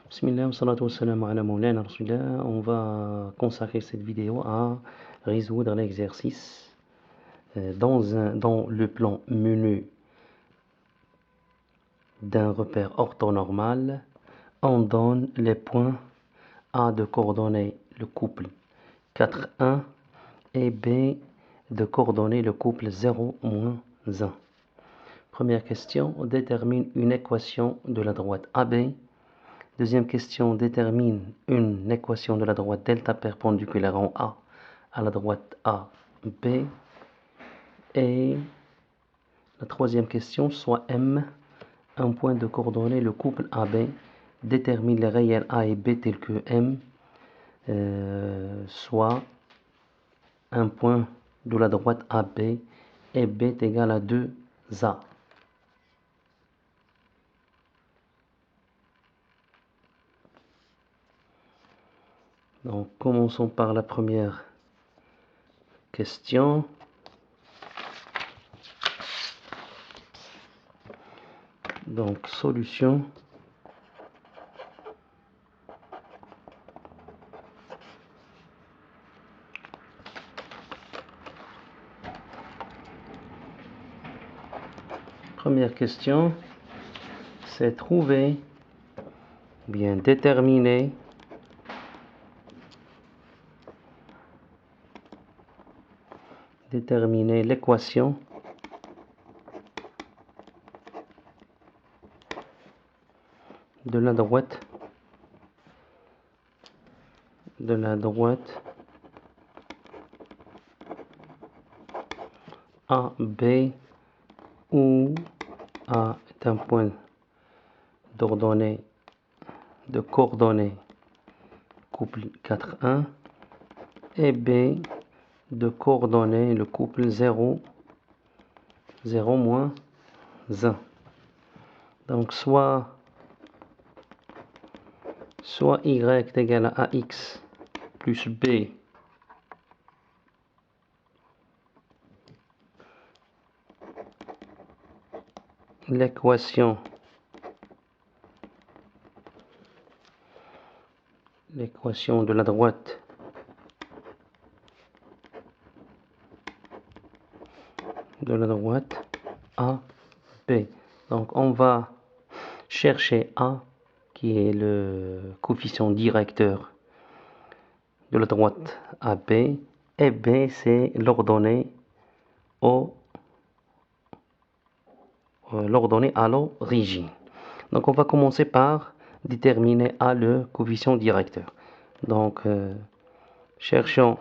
Bismillah, salatu wassalam ala maulana rasulillah. On va consacrer cette vidéo à résoudre l'exercice dans le plan menu d'un repère orthonormal. On donne les points A de coordonner le couple 4, 1 et B de coordonner le couple 0, moins 1. Première question, on détermine une équation de la droite AB. Deuxième question, détermine une équation de la droite delta perpendiculaire en A à la droite AB. Et la troisième question, soit M, un point de coordonner le couple AB, détermine les réels A et B tels que M, soit un point de la droite AB et B est égal à 2A. Donc, commençons par la première question. Donc, solution. Première question, c'est trouver, bien déterminer l'équation de la droite AB où A est un point de coordonnées couple 4, 1 et B de coordonner le couple 0, 0 moins 1. Donc soit Y est égal à AX plus B l'équation de la droite A, B. Donc on va chercher A qui est le coefficient directeur de la droite AB et B c'est l'ordonnée à l'origine. Donc on va commencer par déterminer A le coefficient directeur. Donc cherchons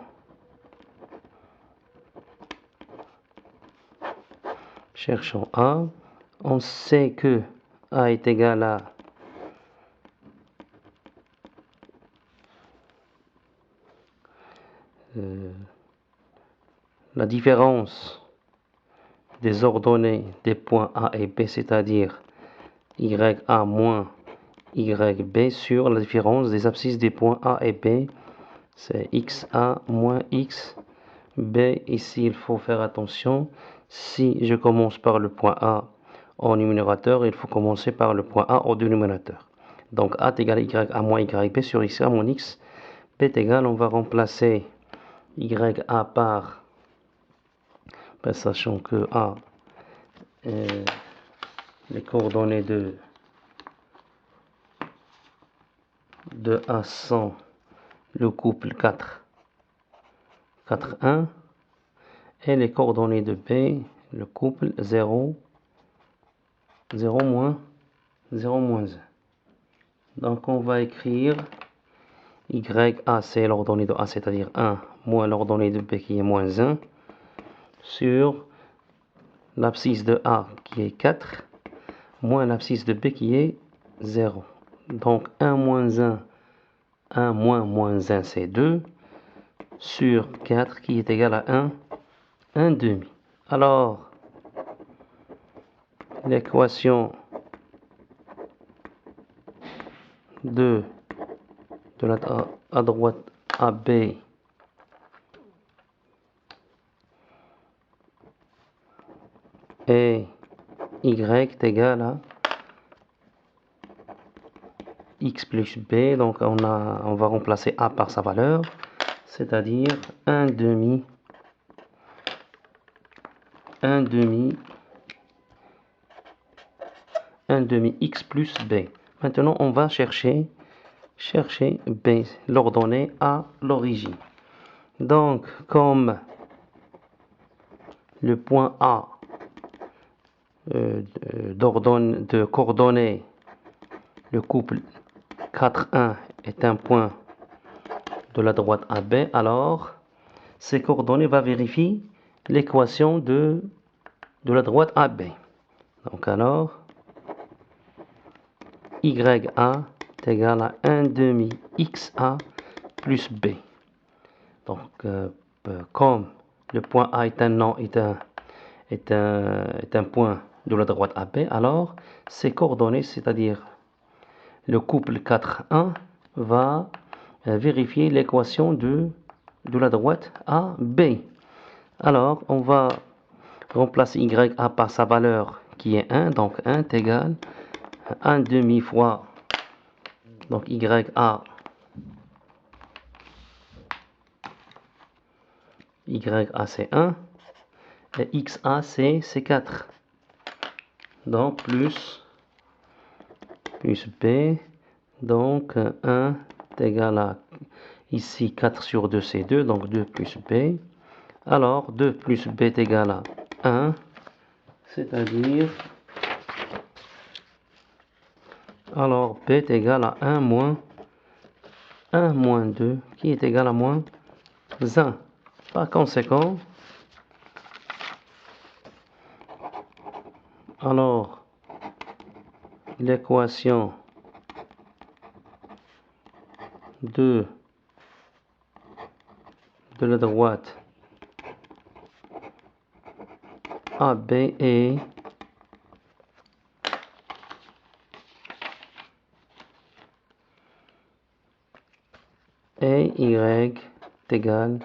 A. On sait que A est égal à la différence des ordonnées des points A et B, c'est-à-dire YA moins YB sur la différence des abscisses des points A et B, c'est XA moins XB. Ici, il faut faire attention. Si je commence par le point A au numérateur, il faut commencer par le point A au dénominateur. Donc A est égal à YA moins YB sur XA moins X. B est égal, on va remplacer YA par, sachant que A, les coordonnées de A sont le couple 4, 4, 1 et les coordonnées de B, le couple 0, 0 moins 1. Donc on va écrire YA, c'est l'ordonnée de A, c'est-à-dire 1, moins l'ordonnée de B qui est moins 1, sur l'abscisse de A qui est 4, moins l'abscisse de B qui est 0. Donc 1 moins 1, 1 moins 1 c'est 2, sur 4 qui est égal à 1 demi. Alors, l'équation de la à droite AB et Y est égal à x plus b, donc on va remplacer a par sa valeur, c'est-à-dire 1 demi x plus b. Maintenant, on va chercher b, l'ordonnée à l'origine. Donc, comme le point A de coordonnées, le couple 4, 1 est un point de la droite AB, alors ces coordonnées vont vérifier l'équation de la droite AB. Donc alors, YA est égal à 1 demi XA plus B. Donc, comme le point A est un point de la droite AB, alors ces coordonnées, c'est-à-dire le couple 4, 1, va vérifier l'équation de la droite AB. Alors, on va remplacer YA par sa valeur qui est 1, donc 1 est égal à 1 demi fois, donc YA c'est 1, et XA c'est 4. Donc plus B, donc 1 est égal à, ici 4 sur 2 c'est 2, donc 2 plus B. Alors 2 plus B est égal à 1, c'est-à-dire, alors B est égal à 1 moins 2, qui est égal à moins 1. Par conséquent, alors l'équation de la droite AB est Y est égal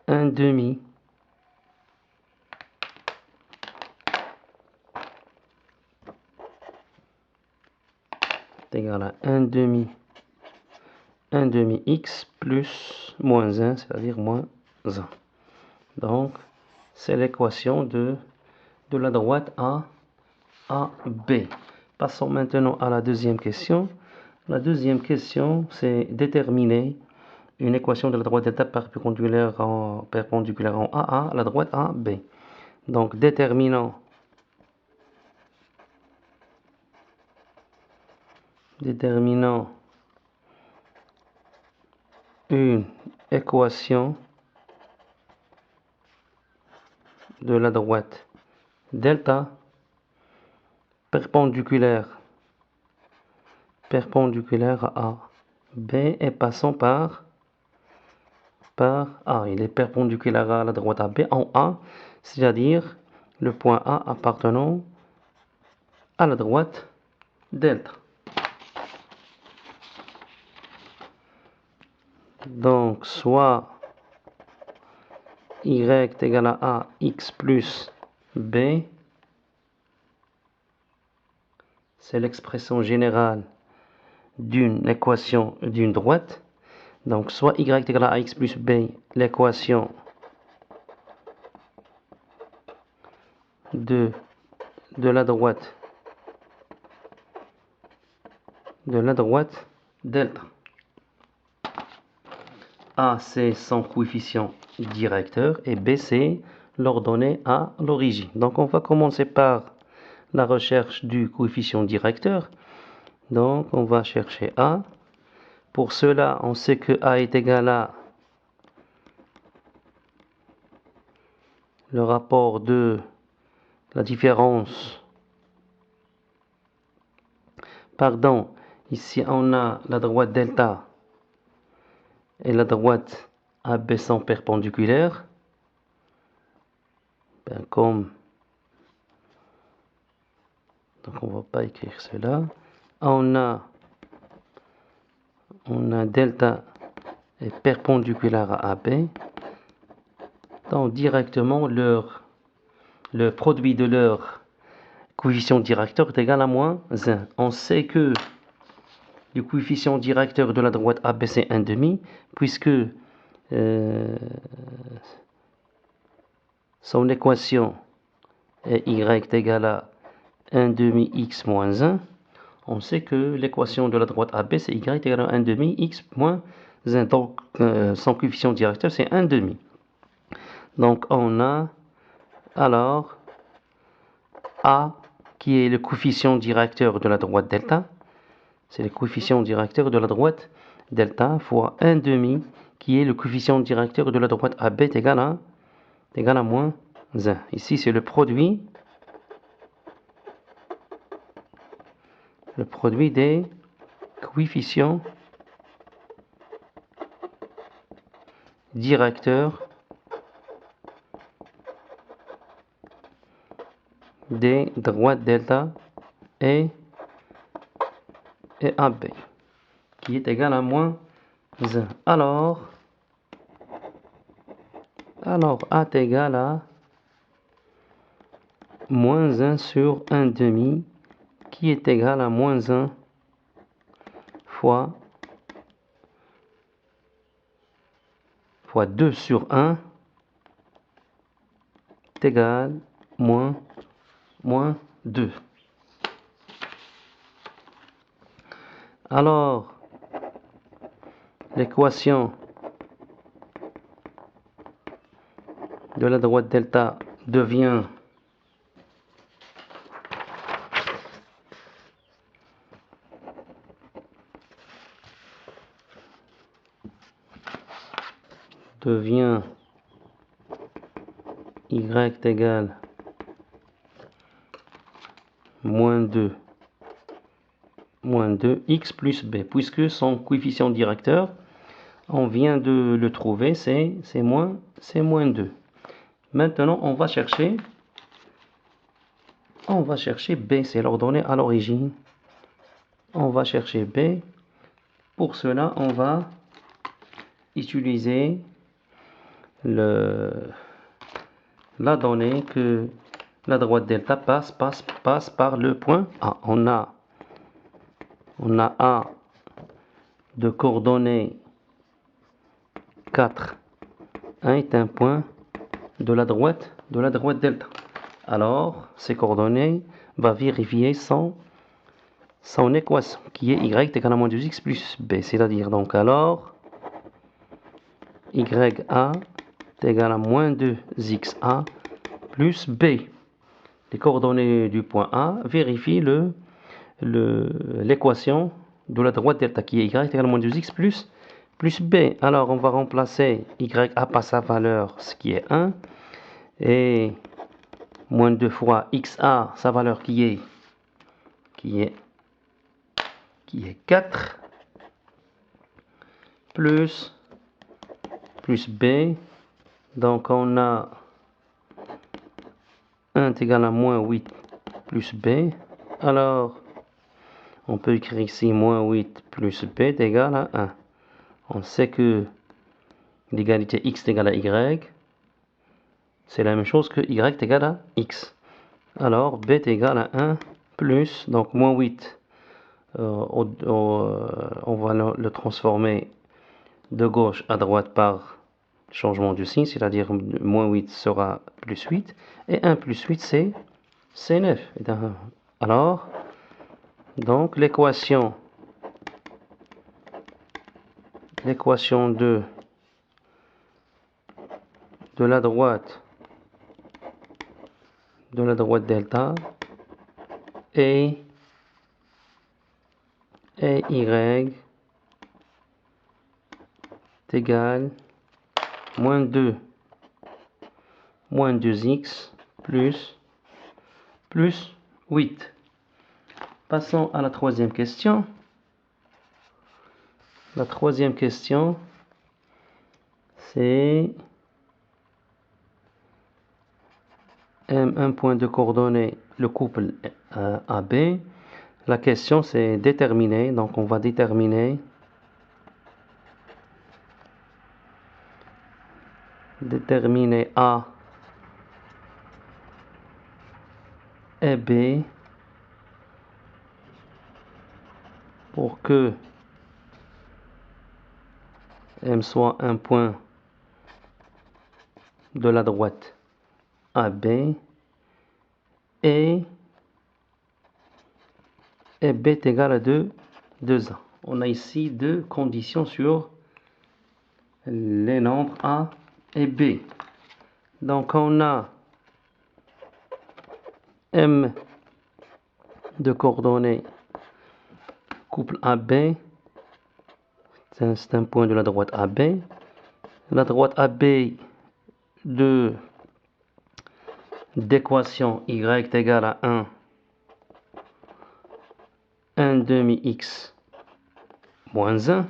à 1 demi est égal à 1 demi x plus moins 1, c'est-à-dire moins 1. Donc, c'est l'équation de la droite A B. Passons maintenant à la deuxième question. La deuxième question, c'est déterminer une équation de la droite delta perpendiculaire en AA à la droite AB. Donc, déterminant une équation de la droite delta perpendiculaire à B et passant par A. Il est perpendiculaire à la droite AB en A, c'est-à-dire le point A appartenant à la droite delta. Donc, soit Y est égal à A, X plus B, c'est l'expression générale d'une équation d'une droite. Donc, soit Y est égal à X plus B, l'équation de la droite delta. A, c'est son coefficient directeur et B, c'est l'ordonnée à l'origine. Donc, on va commencer par la recherche du coefficient directeur. Donc, on va chercher A. Pour cela, on sait que A est égal à le rapport de la différence. Pardon, ici on a la droite delta et la droite AB sont perpendiculaires. Donc on ne va pas écrire cela. On a delta est perpendiculaire à AB. Donc directement le produit de leur coefficient directeur est égal à moins 1. On sait que le coefficient directeur de la droite AB c'est 1,5, puisque son équation est y égale à 1,5 x moins 1. On sait que l'équation de la droite AB c'est y égale à 1,5 x moins 1. Donc son coefficient directeur c'est 1,5. Donc on a alors A qui est le coefficient directeur de la droite delta. C'est le coefficient directeur de la droite delta fois 1,5 qui est le coefficient directeur de la droite AB est égal à moins 1. Ici c'est le produit des coefficients directeurs des droites delta et AB qui est égal à moins 1. Alors A est égal à moins 1 sur 1,5 qui est égal à moins 1 fois 2 sur 1 est égal à moins 2. Alors, l'équation de la droite delta devient y égale moins 2 x plus b, puisque son coefficient directeur, on vient de le trouver, c'est moins 2. Maintenant, on va chercher b, c'est l'ordonnée à l'origine. On va chercher b. Pour cela, on va utiliser la donnée que la droite delta passe par le point A. On a A de coordonnées 4. 1 est un point de la droite delta. Alors, ces coordonnées va vérifier son équation qui est y égale à moins 2x plus b. C'est-à-dire donc alors ya est égal à moins 2xa plus b. Les coordonnées du point A vérifient l'équation de la droite delta qui est y égale à moins 2x plus b. Alors on va remplacer ya par sa valeur, ce qui est 1, et moins 2 fois xa, sa valeur qui est 4, plus b. Donc on a 1 est égal à moins 8 plus b. Alors on peut écrire ici moins 8 plus b est égal à 1. On sait que l'égalité x est égale à y. C'est la même chose que y est égal à x. Alors b est égal à 1 plus, donc moins 8. On va le transformer de gauche à droite par changement du signe, c'est-à-dire moins 8 sera plus 8, et 1 plus 8 c'est 9. Alors, donc l'équation de la droite delta est y est égal moins 2x plus 8. Passons à la troisième question. La troisième question, c'est un point de coordonnées, le couple AB. La question c'est déterminer, donc on va déterminer A et B pour que M soit un point de la droite AB et B est égal à 2A. On a ici deux conditions sur les nombres A et B. Donc on a M de coordonnées couple AB, c'est un point de la droite AB. La droite AB d'équation y est égale à 1 demi x moins 1.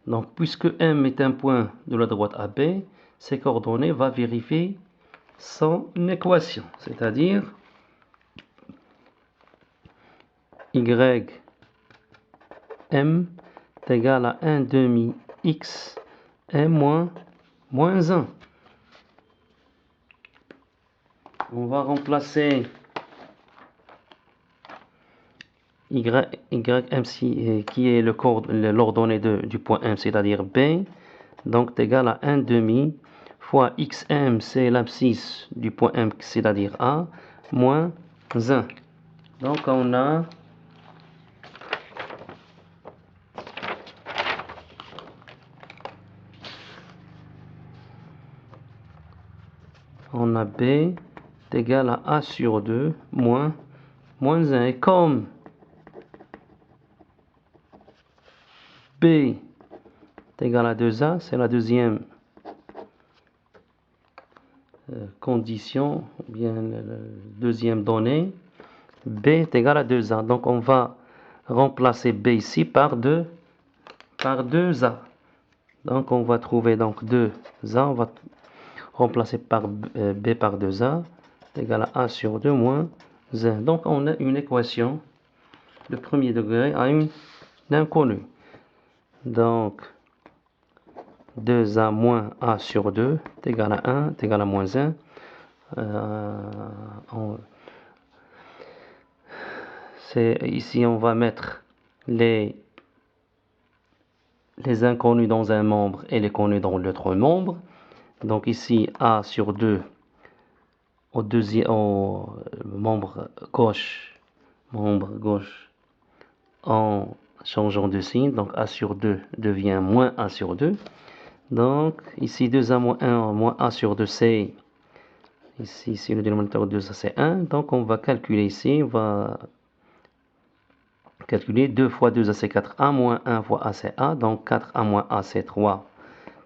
Donc puisque M est un point de la droite AB, ces coordonnées vont vérifier son équation, c'est-à-dire y m est égal à 1 demi x et moins 1. On va remplacer ym qui est l'ordonnée du point M, c'est-à-dire B, donc est égal à 1 demi fois xm, c'est l'abscisse du point M, c'est-à-dire A, moins 1. Donc on a B est égal à A sur 2 moins 1. Et comme B est égal à 2A, c'est la deuxième condition, ou bien la deuxième donnée, B est égal à 2A. Donc on va remplacer B ici par 2A. Donc on va trouver donc 2A, on va remplacer par B par 2A, est égal à A sur 2 moins 1. Donc on a une équation de premier degré à une inconnue. Donc 2A moins A sur 2 est égal à 1, est égal à moins 1. Ici on va mettre les inconnus dans un membre et les connus dans l'autre membre. Donc ici A sur 2 au membre gauche en changeant de signe. Donc A sur 2 devient moins A sur 2. Donc ici 2A moins 1 moins A sur 2 c'est ici le dénominateur de 2A c'est 1. Donc on va calculer ici, on va calculer 2 fois 2A c'est 4A moins 1 fois A c'est A. Donc 4A moins A c'est 3.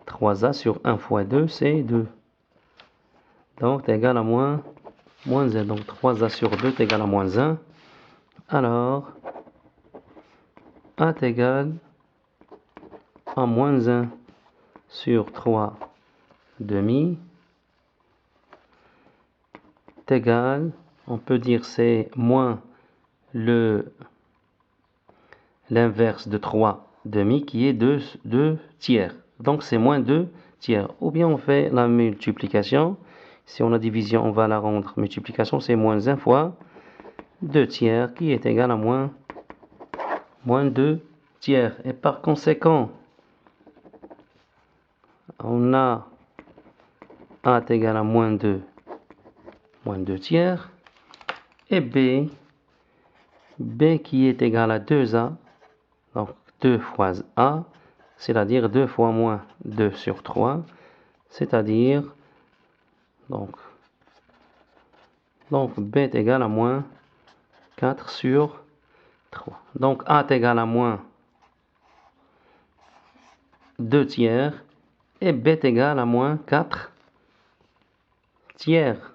3A sur 1 fois 2 c'est 2. Donc c'est égal à moins 1. Donc 3A sur 2 est égal à moins 1. Alors A est égal à moins 1 sur 3 demi est égal, on peut dire c'est moins l'inverse de 3 demi qui est 2 tiers. Donc c'est moins 2 tiers. Ou bien on fait la multiplication. Si on a division, on va la rendre multiplication. C'est moins 1 fois 2 tiers qui est égal à moins 2 tiers. Et par conséquent, on a A est égal à moins 2 tiers. Et B qui est égal à 2A. Donc 2 fois A, c'est-à-dire 2 fois moins 2 sur 3, c'est-à-dire donc B est égal à moins 4 sur 3. Donc A est égal à moins 2 tiers et B est égal à moins 4 tiers.